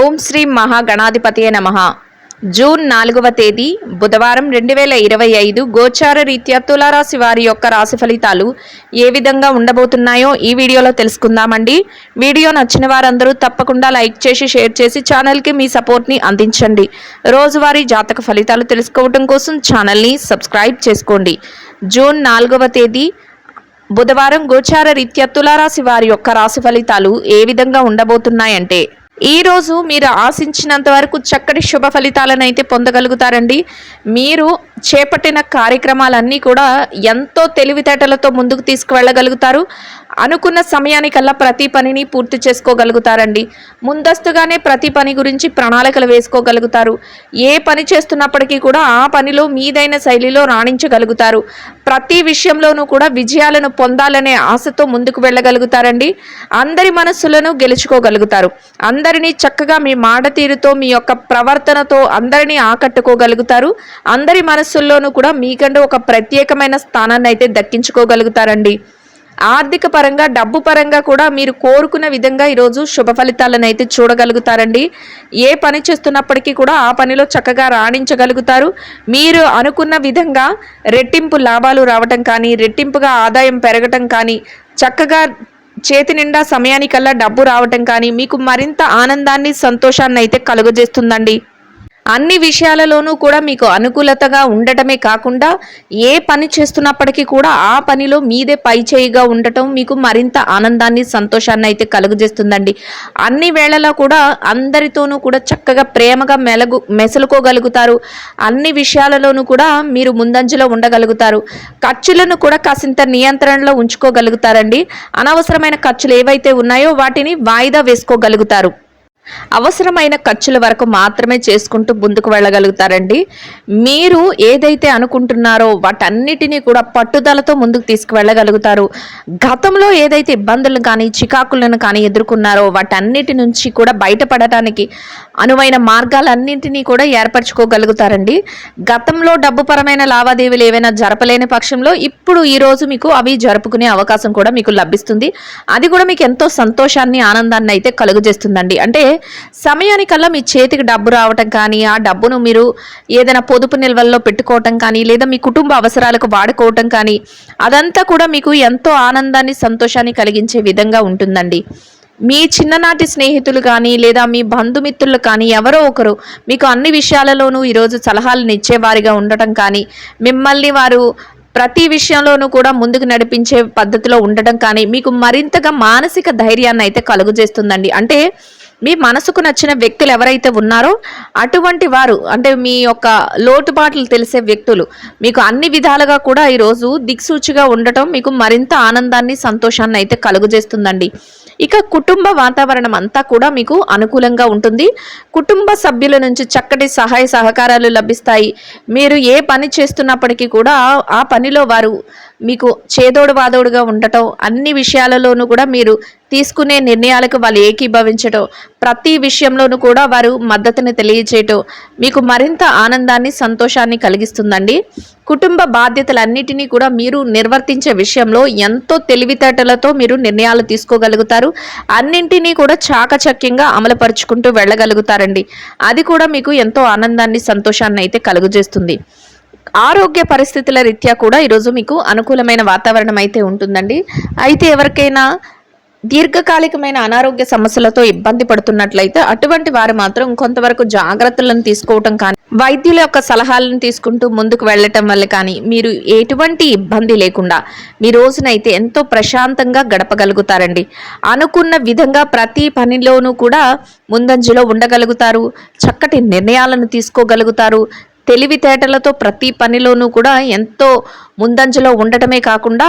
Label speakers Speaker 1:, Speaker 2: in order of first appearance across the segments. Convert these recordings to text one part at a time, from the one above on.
Speaker 1: ఓం శ్రీ మహాగణాధిపతియే నమః. జూన్ 4వ తేదీ బుధవారం 2025 గోచార రీత్యా తులారాశి వారి యొక్క రాశి ఫలితాలు ఏ విధంగా ఉండబోతున్నాయో ఈ వీడియోలో తెలుసుకుందామండి. వీడియో నచ్చిన వారందరూ తప్పకుండా లైక్ చేసి షేర్ చేసి ఛానల్కి మీ సపోర్ట్ని అందించండి. రోజువారీ జాతక ఫలితాలు తెలుసుకోవడం కోసం ఛానల్ని సబ్స్క్రైబ్ చేసుకోండి. జూన్ 4వ తేదీ బుధవారం గోచార రీత్యా తులారాశి వారి యొక్క రాశి ఫలితాలు ఏ విధంగా ఉండబోతున్నాయంటే, ఈ రోజు మీరు ఆశించినంత వరకు చక్కటి శుభ ఫలితాలను అయితే పొందగలుగుతారండి. మీరు చేపట్టిన కార్యక్రమాలన్నీ కూడా ఎంతో తెలివితేటలతో ముందుకు తీసుకువెళ్ళగలుగుతారు. అనుకున్న సమయానికల్లా ప్రతి పనిని పూర్తి చేసుకోగలుగుతారండి. ముందస్తుగానే ప్రతి పని గురించి ప్రణాళికలు వేసుకోగలుగుతారు. ఏ పని చేస్తున్నప్పటికీ కూడా ఆ పనిలో మీదైన శైలిలో రాణించగలుగుతారు. ప్రతి విషయంలోనూ కూడా విజయాలను పొందాలనే ఆశతో ముందుకు వెళ్ళగలుగుతారండి. అందరి మనస్సులను గెలుచుకోగలుగుతారు. అందరినీ చక్కగా మీ మాట తీరుతో, మీ యొక్క ప్రవర్తనతో అందరినీ ఆకట్టుకోగలుగుతారు. అందరి మనస్సుల్లోనూ కూడా మీకంటూ ఒక ప్రత్యేకమైన స్థానాన్ని అయితే దక్కించుకోగలుగుతారండి. ఆర్థిక పరంగా, డబ్బు పరంగా కూడా మీరు కోరుకున్న విధంగా ఈరోజు శుభ ఫలితాలను అయితే చూడగలుగుతారండి. ఏ పని చేస్తున్నప్పటికీ కూడా ఆ పనిలో చక్కగా రాణించగలుగుతారు. మీరు అనుకున్న విధంగా రెట్టింపు లాభాలు రావటం కానీ, రెట్టింపుగా ఆదాయం పెరగటం కానీ, చక్కగా చేతి నిండా సమయానికల్లా డబ్బు రావటం కానీ మీకు మరింత ఆనందాన్ని, సంతోషాన్ని అయితే కలుగజేస్తుందండి. అన్ని విషయాలలోనూ కూడా మీకు అనుకూలతగా ఉండటమే కాకుండా, ఏ పని చేస్తున్నప్పటికీ కూడా ఆ పనిలో మీదే పై చేయిగా ఉండటం మీకు మరింత ఆనందాన్ని, సంతోషాన్ని అయితే కలుగజేస్తుందండి. అన్ని వేళలా కూడా అందరితోనూ కూడా చక్కగా ప్రేమగా మెసలుకోగలుగుతారు. అన్ని విషయాలలోనూ కూడా మీరు ముందంజలో ఉండగలుగుతారు. ఖర్చులను కూడా కాసింత నియంత్రణలో ఉంచుకోగలుగుతారండి. అనవసరమైన ఖర్చులు ఏవైతే ఉన్నాయో వాటిని వాయిదా వేసుకోగలుగుతారు. అవసరమైన ఖర్చుల వరకు మాత్రమే చేసుకుంటూ ముందుకు వెళ్ళగలుగుతారండి. మీరు ఏదైతే అనుకుంటున్నారో వాటన్నిటినీ కూడా పట్టుదలతో ముందుకు తీసుకువెళ్ళగలుగుతారు. గతంలో ఏదైతే ఇబ్బందులను కానీ, చికాకులను కానీ ఎదుర్కొన్నారో వాటన్నిటి నుంచి కూడా బయటపడటానికి అనువైన మార్గాలన్నింటినీ కూడా ఏర్పరచుకోగలుగుతారండి. గతంలో డబ్బుపరమైన లావాదేవీలు ఏవైనా జరపలేని పక్షంలో ఇప్పుడు ఈరోజు మీకు అవి జరుపుకునే అవకాశం కూడా మీకు లభిస్తుంది. అది కూడా మీకు ఎంతో సంతోషాన్ని, ఆనందాన్ని అయితే కలుగజేస్తుందండి. అంటే సమయానికల్లా మీ చేతికి డబ్బు రావటం కానీ, ఆ డబ్బును మీరు ఏదైనా పొదుపు నిల్వల్లో పెట్టుకోవటం కానీ, లేదా మీ కుటుంబ అవసరాలకు వాడుకోవటం కానీ, అదంతా కూడా మీకు ఎంతో ఆనందాన్ని, సంతోషాన్ని కలిగించే విధంగా ఉంటుందండి. మీ చిన్ననాటి స్నేహితులు కానీ, లేదా మీ బంధుమిత్రులు కానీ ఎవరో ఒకరు మీకు అన్ని విషయాలలోనూ ఈరోజు సలహాలను ఇచ్చేవారిగా ఉండటం కానీ, మిమ్మల్ని వారు ప్రతి విషయంలోనూ కూడా ముందుకు నడిపించే పద్ధతిలో ఉండటం కానీ మీకు మరింతగా మానసిక ధైర్యాన్ని అయితే కలుగజేస్తుందండి. అంటే మీ మనసుకు నచ్చిన వ్యక్తులు ఎవరైతే ఉన్నారో అటువంటి వారు, అంటే మీ యొక్క లోటుపాట్లు తెలిసే వ్యక్తులు మీకు అన్ని విధాలుగా కూడా ఈరోజు దిక్సూచిగా ఉండటం మీకు మరింత ఆనందాన్ని, సంతోషాన్ని అయితే కలుగజేస్తుందండి. ఇక కుటుంబ వాతావరణం అంతా కూడా మీకు అనుకూలంగా ఉంటుంది. కుటుంబ సభ్యుల నుంచి చక్కటి సహాయ సహకారాలు లభిస్తాయి. మీరు ఏ పని చేస్తున్నప్పటికీ కూడా ఆ పనిలో వారు మీకు చేదోడు వాదోడుగా ఉండటం, అన్ని విషయాలలోనూ కూడా మీరు తీసుకునే నిర్ణయాలకు వాళ్ళు ఏకీభవించటం, ప్రతి విషయంలోనూ కూడా వారు మద్దతుని తెలియచేయటం మీకు మరింత ఆనందాన్ని, సంతోషాన్ని కలిగిస్తుందండి. కుటుంబ బాధ్యతలన్నిటినీ కూడా మీరు నిర్వర్తించే విషయంలో ఎంతో తెలివితేటలతో మీరు నిర్ణయాలు తీసుకోగలుగుతారు. అన్నింటినీ కూడా చాకచక్యంగా అమలుపరుచుకుంటూ వెళ్ళగలుగుతారండి. అది కూడా మీకు ఎంతో ఆనందాన్ని, సంతోషాన్ని అయితే కలుగజేస్తుంది. ఆరోగ్య పరిస్థితుల రీత్యా కూడా ఈరోజు మీకు అనుకూలమైన వాతావరణం అయితే ఉంటుందండి. అయితే ఎవరికైనా దీర్ఘకాలికమైన అనారోగ్య సమస్యలతో ఇబ్బంది పడుతున్నట్లయితే అటువంటి వారు మాత్రం కొంతవరకు జాగ్రత్తలను తీసుకోవటం కానీ, వైద్యుల యొక్క సలహాలను తీసుకుంటూ ముందుకు వెళ్ళటం వల్ల కానీ మీరు ఎటువంటి ఇబ్బంది లేకుండా మీ రోజునైతే ఎంతో ప్రశాంతంగా గడపగలుగుతారండి. అనుకున్న విధంగా ప్రతి పనిలోనూ కూడా ముందంజలో ఉండగలుగుతారు. చక్కటి నిర్ణయాలను తీసుకోగలుగుతారు. తెలివితేటలతో ప్రతి పనిలోనూ కూడా ఎంతో ముందంజలో ఉండటమే కాకుండా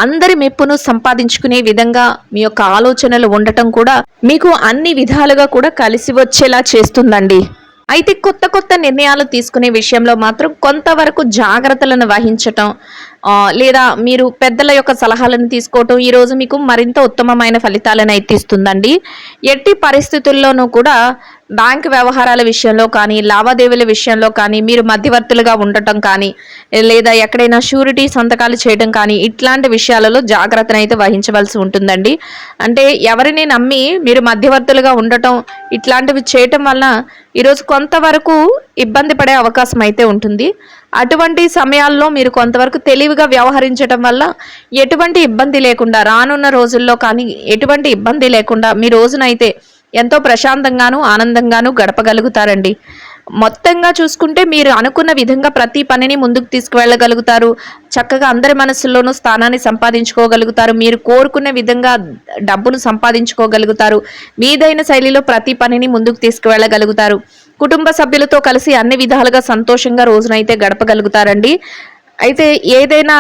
Speaker 1: అందరి మెప్పును సంపాదించుకునే విధంగా మీ యొక్క ఆలోచనలు ఉండటం కూడా మీకు అన్ని విధాలుగా కూడా కలిసి వచ్చేలా చేస్తుందండి. అయితే కొత్త కొత్త నిర్ణయాలు తీసుకునే విషయంలో మాత్రం కొంతవరకు జాగ్రత్తలను వహించటం, లేదా మీరు పెద్దల యొక్క సలహాలను తీసుకోవటం ఈరోజు మీకు మరింత ఉత్తమమైన ఫలితాలను అయితే ఇస్తుందండి. ఎట్టి పరిస్థితుల్లోనూ కూడా బ్యాంక్ వ్యవహారాల విషయంలో కానీ, లావాదేవీల విషయంలో కానీ మీరు మధ్యవర్తులుగా ఉండటం కానీ, లేదా ఎక్కడైనా షూరిటీ సంతకాలు చేయడం కానీ, ఇట్లాంటి విషయాలలో జాగ్రత్తనైతే వహించవలసి ఉంటుందండి. అంటే ఎవరిని నమ్మి మీరు మధ్యవర్తులుగా ఉండటం, ఇట్లాంటివి చేయటం వలన ఈరోజు కొంతవరకు ఇబ్బంది పడే అవకాశం అయితే ఉంటుంది. అటువంటి సమయాల్లో మీరు కొంతవరకు తెలివిగా వ్యవహరించడం వల్ల ఎటువంటి ఇబ్బంది లేకుండా రానున్న రోజుల్లో కానీ ఎటువంటి ఇబ్బంది లేకుండా మీ రోజునైతే ఎంతో ప్రశాంతంగాను ఆనందంగాను గడపగలుగుతారండి. మొత్తంగా చూసుకుంటే మీరు అనుకున్న విధంగా ప్రతి పనిని ముందుకు తీసుకువెళ్ళగలుగుతారు. చక్కగా అందరి మనసుల్లోనూ స్థానాన్ని సంపాదించుకోగలుగుతారు. మీరు కోరుకునే విధంగా డబ్బును సంపాదించుకోగలుగుతారు. మీదైన శైలిలో ప్రతి పనిని ముందుకు తీసుకువెళ్ళగలుగుతారు. కుటుంబ సభ్యులతో కలిసి అన్ని విధాలుగా సంతోషంగా రోజునైతే గడపగలుగుతారండి. అయితే ఏదైనా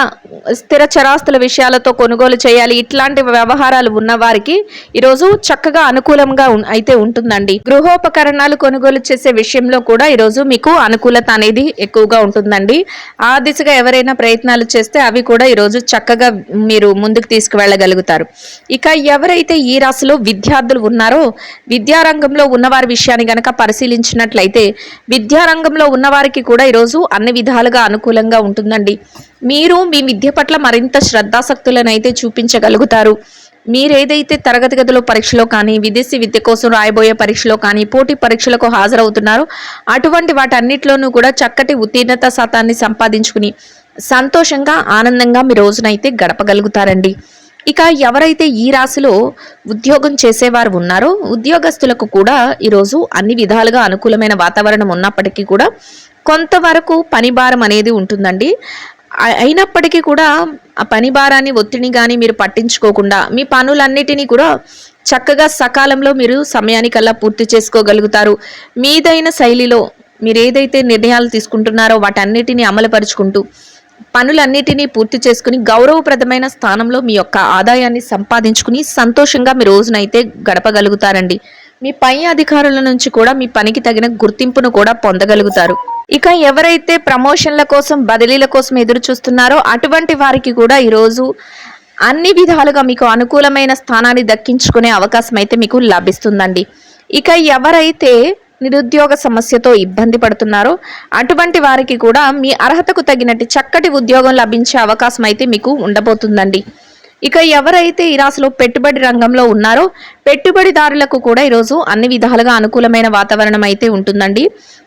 Speaker 1: స్థిర చరాస్తుల విషయాలతో కొనుగోలు చేయాలి, ఇట్లాంటి వ్యవహారాలు ఉన్న వారికి ఈరోజు చక్కగా అనుకూలంగా అయితే ఉంటుందండి. గృహోపకరణాలు కొనుగోలు చేసే విషయంలో కూడా ఈరోజు మీకు అనుకూలత అనేది ఎక్కువగా ఉంటుందండి. ఆ దిశగా ఎవరైనా ప్రయత్నాలు చేస్తే అవి కూడా ఈరోజు చక్కగా మీరు ముందుకు తీసుకువెళ్ళగలుగుతారు. ఇక ఎవరైతే ఈ రాశిలో విద్యార్థులు ఉన్నారో, విద్యారంగంలో ఉన్నవారి విషయాన్ని గనక పరిశీలించినట్లయితే విద్యారంగంలో ఉన్నవారికి కూడా ఈరోజు అన్ని విధాలుగా అనుకూలంగా ఉంటుందండి. మీరు మీ విద్య పట్ల మరింత శ్రద్ధాసక్తులను అయితే చూపించగలుగుతారు. మీరేదైతే తరగతి గదిలో పరీక్షలో కానీ, విదేశీ విద్య కోసం రాయబోయే పరీక్షలో కానీ, పోటీ పరీక్షలకు హాజరవుతున్నారో అటువంటి వాటన్నిటిలోనూ కూడా చక్కటి ఉత్తీర్ణత శాతాన్ని సంపాదించుకుని సంతోషంగా ఆనందంగా మీ రోజునైతే గడపగలుగుతారండి. ఇక ఎవరైతే ఈ రాశిలో ఉద్యోగం చేసేవారు ఉన్నారో ఉద్యోగస్తులకు కూడా ఈరోజు అన్ని విధాలుగా అనుకూలమైన వాతావరణం ఉన్నప్పటికీ కూడా కొంతవరకు పని భారం అనేది ఉంటుందండి. అయినప్పటికీ కూడా ఆ పని భారాన్ని ఒత్తిడిని కానీ మీరు పట్టించుకోకుండా మీ పనులన్నిటినీ కూడా చక్కగా సకాలంలో మీరు సమయానికల్లా పూర్తి చేసుకోగలుగుతారు. మీదైన శైలిలో మీరు ఏదైతే నిర్ణయాలు తీసుకుంటున్నారో వాటన్నిటిని అమలుపరుచుకుంటూ పనులన్నిటినీ పూర్తి చేసుకుని గౌరవప్రదమైన స్థానంలో మీ యొక్క ఆదాయాన్ని సంపాదించుకుని సంతోషంగా మీ రోజునైతే గడపగలుగుతారండి. మీ పై అధికారుల నుంచి కూడా మీ పనికి తగిన గుర్తింపును కూడా పొందగలుగుతారు. ఇక ఎవరైతే ప్రమోషన్ల కోసం బదిలీల కోసం ఎదురు చూస్తున్నారో అటువంటి వారికి కూడా ఈరోజు అన్ని విధాలుగా మీకు అనుకూలమైన స్థానాన్ని దక్కించుకునే అవకాశం అయితే మీకు లభిస్తుందండి. ఇక ఎవరైతే నిరుద్యోగ సమస్యతో ఇబ్బంది పడుతున్నారో అటువంటి వారికి కూడా మీ అర్హతకు తగినట్టు చక్కటి ఉద్యోగం లభించే అవకాశం అయితే మీకు ఉండబోతుందండి. ఇక ఎవరైతే ఈ రాశిలో పెట్టుబడి రంగంలో ఉన్నారో పెట్టుబడిదారులకు కూడా ఈరోజు అన్ని విధాలుగా అనుకూలమైన వాతావరణం అయితే ఉంటుందండి.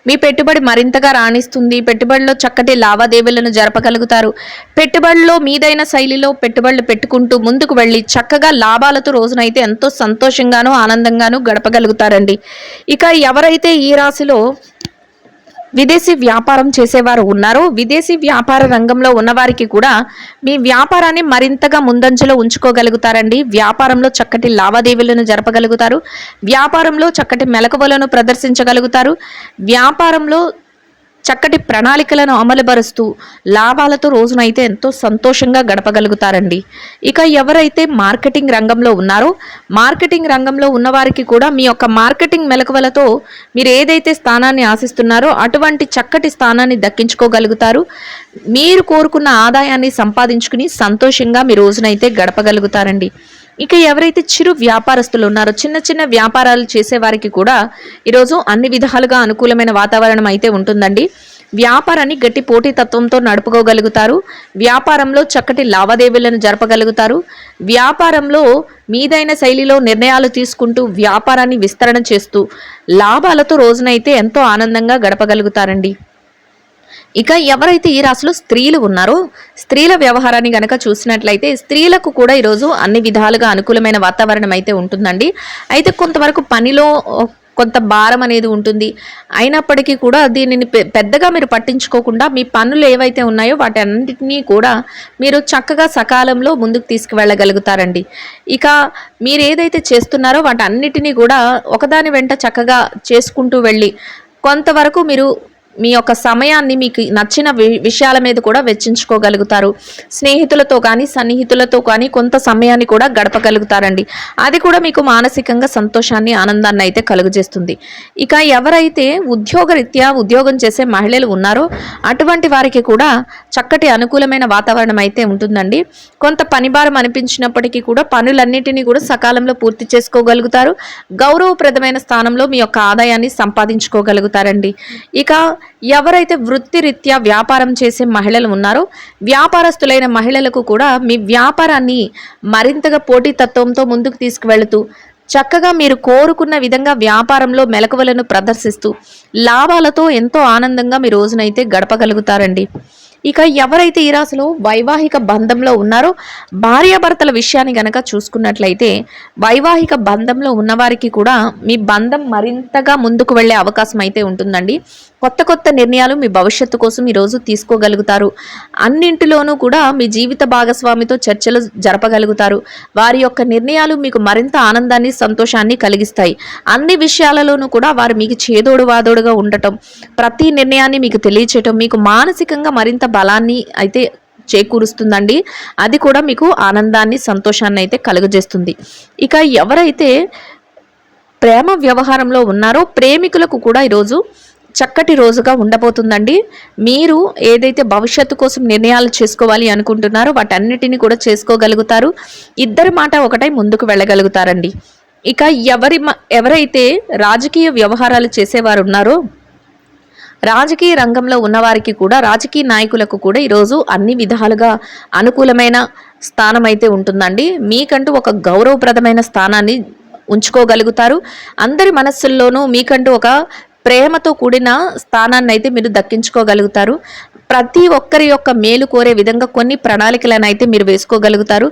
Speaker 1: మీ పెట్టుబడి మరింతగా రాణిస్తుంది. పెట్టుబడిలో చక్కటి లావాదేవీలను జరపగలుగుతారు. పెట్టుబడిలో మీదైన శైలిలో పెట్టుబడులు పెట్టుకుంటూ ముందుకు వెళ్ళి చక్కగా లాభాలతో రోజునైతే ఎంతో సంతోషంగానూ ఆనందంగానూ గడపగలుగుతారండి. ఇక ఎవరైతే ఈ రాశిలో విదేశీ వ్యాపారం చేసేవారు ఉన్నారో విదేశీ వ్యాపార రంగంలో ఉన్నవారికి కూడా మీ వ్యాపారాన్ని మరింతగా ముందంజలో ఉంచుకోగలుగుతారండి. వ్యాపారంలో చక్కటి లావాదేవీలను జరపగలుగుతారు. వ్యాపారంలో చక్కటి మెలకువలను ప్రదర్శించగలుగుతారు. వ్యాపారంలో చక్కటి ప్రణాళికలను అమలుపరుస్తూ లాభాలతో రోజునైతే ఎంతో సంతోషంగా గడపగలుగుతారండి. ఇక ఎవరైతే మార్కెటింగ్ రంగంలో ఉన్నారో మార్కెటింగ్ రంగంలో ఉన్నవారికి కూడా మీ యొక్క మార్కెటింగ్ మెలకువలతో మీరు ఏదైతే స్థానాన్ని ఆశిస్తున్నారో అటువంటి చక్కటి స్థానాన్ని దక్కించుకోగలుగుతారు. మీరు కోరుకున్న ఆదాయాన్ని సంపాదించుకుని సంతోషంగా మీ రోజునైతే గడపగలుగుతారండి. ఇక ఎవరైతే చిరు వ్యాపారస్తులు ఉన్నారో చిన్న చిన్న వ్యాపారాలు చేసే వారికి కూడా ఈరోజు అన్ని విధాలుగా అనుకూలమైన వాతావరణం అయితే ఉంటుందండి. వ్యాపారాన్ని గట్టి పోటీతత్వంతో నడుపుకోగలుగుతారు. వ్యాపారంలో చక్కటి లావాదేవీలను జరపగలుగుతారు. వ్యాపారంలో మీదైన శైలిలో నిర్ణయాలు తీసుకుంటూ వ్యాపారాన్ని విస్తరణ చేస్తూ లాభాలతో రోజునైతే ఎంతో ఆనందంగా గడపగలుగుతారండి. ఇక ఎవరైతే ఈ రాశిలో స్త్రీలు ఉన్నారో స్త్రీల వ్యవహారాన్ని గనక చూసినట్లయితే స్త్రీలకు కూడా ఈరోజు అన్ని విధాలుగా అనుకూలమైన వాతావరణం అయితే ఉంటుందండి. అయితే కొంతవరకు పనిలో కొంత భారం అనేది ఉంటుంది. అయినప్పటికీ కూడా దీనిని పెద్దగా మీరు పట్టించుకోకుండా మీ పనులు ఏవైతే ఉన్నాయో వాటి అన్నింటినీ కూడా మీరు చక్కగా సకాలంలో ముందుకు తీసుకువెళ్ళగలుగుతారండి. ఇక మీరు ఏదైతే చేస్తున్నారో వాటి అన్నిటినీ కూడా ఒకదాని వెంట చక్కగా చేసుకుంటూ వెళ్ళి కొంతవరకు మీరు మీ యొక్క సమయాన్ని మీకు నచ్చిన విషయాల మీద కూడా వెచ్చించుకోగలుగుతారు. స్నేహితులతో కానీ సన్నిహితులతో కానీ కొంత సమయాన్ని కూడా గడపగలుగుతారండి. అది కూడా మీకు మానసికంగా సంతోషాన్ని ఆనందాన్ని అయితే కలుగజేస్తుంది. ఇక ఎవరైతే ఉద్యోగరీత్యా ఉద్యోగం చేసే మహిళలు ఉన్నారో అటువంటి వారికి కూడా చక్కటి అనుకూలమైన వాతావరణం అయితే ఉంటుందండి. కొంత పనిభారం అనిపించినప్పటికీ కూడా పనులన్నిటినీ కూడా సకాలంలో పూర్తి చేసుకోగలుగుతారు. గౌరవప్రదమైన స్థానంలో మీ యొక్క ఆదాయాన్ని సంపాదించుకోగలుగుతారండి. ఇక ఎవరైతే వృత్తిరీత్యా వ్యాపారం చేసే మహిళలు ఉన్నారో వ్యాపారస్తులైన మహిళలకు కూడా మీ వ్యాపారాన్ని మరింతగా పోటీతత్వంతో ముందుకు తీసుకువెళుతూ చక్కగా మీరు కోరుకున్న విధంగా వ్యాపారంలో మెలకువలను ప్రదర్శిస్తూ లాభాలతో ఎంతో ఆనందంగా మీ రోజునైతే గడపగలుగుతారండి. ఇక ఎవరైతే ఈ రాశిలో వైవాహిక బంధంలో ఉన్నారో భార్యాభర్తల విషయాన్ని గనక చూసుకున్నట్లయితే వైవాహిక బంధంలో ఉన్నవారికి కూడా మీ బంధం మరింతగా ముందుకు వెళ్ళే అవకాశం అయితే ఉంటుందండి. కొత్త కొత్త నిర్ణయాలు మీ భవిష్యత్తు కోసం ఈరోజు తీసుకోగలుగుతారు. అన్నింటిలోనూ కూడా మీ జీవిత భాగస్వామితో చర్చలు జరపగలుగుతారు. వారి యొక్క నిర్ణయాలు మీకు మరింత ఆనందాన్ని సంతోషాన్ని కలిగిస్తాయి. అన్ని విషయాలలోనూ కూడా వారు మీకు చేదోడు వాదోడుగా ఉండటం, ప్రతి నిర్ణయాన్ని మీకు తెలియచేయటం మీకు మానసికంగా మరింత బలాన్ని అయితే చేకూరుస్తుందండి. అది కూడా మీకు ఆనందాన్ని సంతోషాన్ని అయితే కలుగజేస్తుంది. ఇక ఎవరైతే ప్రేమ వ్యవహారంలో ఉన్నారో ప్రేమికులకు కూడా ఈరోజు చక్కటి రోజుగా ఉండబోతుందండి. మీరు ఏదైతే భవిష్యత్తు కోసం నిర్ణయాలు చేసుకోవాలి అనుకుంటున్నారో వాటన్నిటిని కూడా చేసుకోగలుగుతారు. ఇద్దరి మాట ఒకటై ముందుకు వెళ్ళగలుగుతారండి. ఇక ఎవరైతే రాజకీయ వ్యవహారాలు చేసేవారు ఉన్నారో రాజకీయ రంగంలో ఉన్నవారికి కూడా రాజకీయ నాయకులకు కూడా ఈరోజు అన్ని విధాలుగా అనుకూలమైన స్థానం అయితే ఉంటుందండి. మీకంటూ ఒక గౌరవప్రదమైన స్థానాన్ని ఉంచుకోగలుగుతారు. అందరి మనస్సుల్లోనూ మీకంటూ ఒక ప్రేమతో కూడిన స్థానాన్ని అయితే మీరు దక్కించుకోగలుగుతారు. ప్రతి ఒక్కరి యొక్క మేలు కోరే విధంగా కొన్ని ప్రణాళికలను అయితే మీరు వేసుకోగలుగుతారు.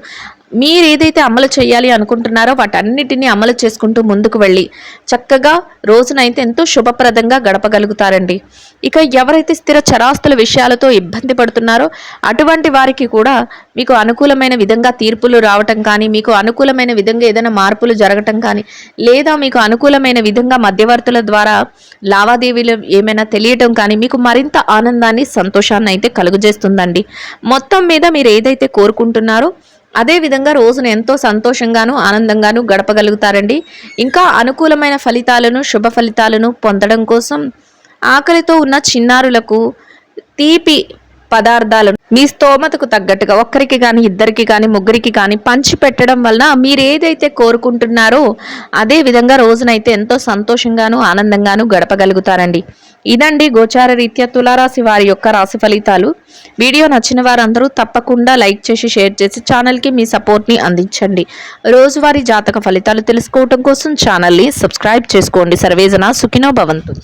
Speaker 1: మీరు ఏదైతే అమలు చేయాలి అనుకుంటున్నారో వాటన్నిటిని అమలు చేసుకుంటూ ముందుకు వెళ్ళి చక్కగా రోజునైతే ఎంతో శుభప్రదంగా గడపగలుగుతారండి. ఇక ఎవరైతే స్థిర చరాస్తుల విషయాలతో ఇబ్బంది పడుతున్నారో అటువంటి వారికి కూడా మీకు అనుకూలమైన విధంగా తీర్పులు రావటం కానీ, మీకు అనుకూలమైన విధంగా ఏదైనా మార్పులు జరగటం కానీ, లేదా మీకు అనుకూలమైన విధంగా మధ్యవర్తుల ద్వారా లావాదేవీలు ఏమైనా తెలియటం కానీ మీకు మరింత ఆనందాన్ని సంతోషాన్ని అయితే కలుగజేస్తుందండి. మొత్తం మీద మీరు ఏదైతే కోరుకుంటున్నారో అదేవిధంగా రోజును ఎంతో సంతోషంగాను ఆనందంగాను గడపగలుగుతారండి. ఇంకా అనుకూలమైన ఫలితాలను శుభ ఫలితాలను పొందడం కోసం ఆకలితో ఉన్న చిన్నారులకు తీపి పదార్థాలను మీ స్తోమతకు తగ్గట్టుగా ఒక్కరికి కానీ ఇద్దరికి కానీ ముగ్గురికి కానీ పంచి పెట్టడం వలన మీరు ఏదైతే కోరుకుంటున్నారో అదే విధంగా రోజునైతే ఎంతో సంతోషంగాను ఆనందంగాను గడపగలుగుతారండి. ఇదండి గోచార రీత్యా తులారాశి వారి యొక్క రాశి ఫలితాలు. వీడియో నచ్చిన వారందరూ తప్పకుండా లైక్ చేసి షేర్ చేసి ఛానల్కి మీ సపోర్ట్ని అందించండి. రోజువారీ జాతక ఫలితాలు తెలుసుకోవడం కోసం ఛానల్ని సబ్స్క్రైబ్ చేసుకోండి. సర్వేజన సుఖినో భవంతు.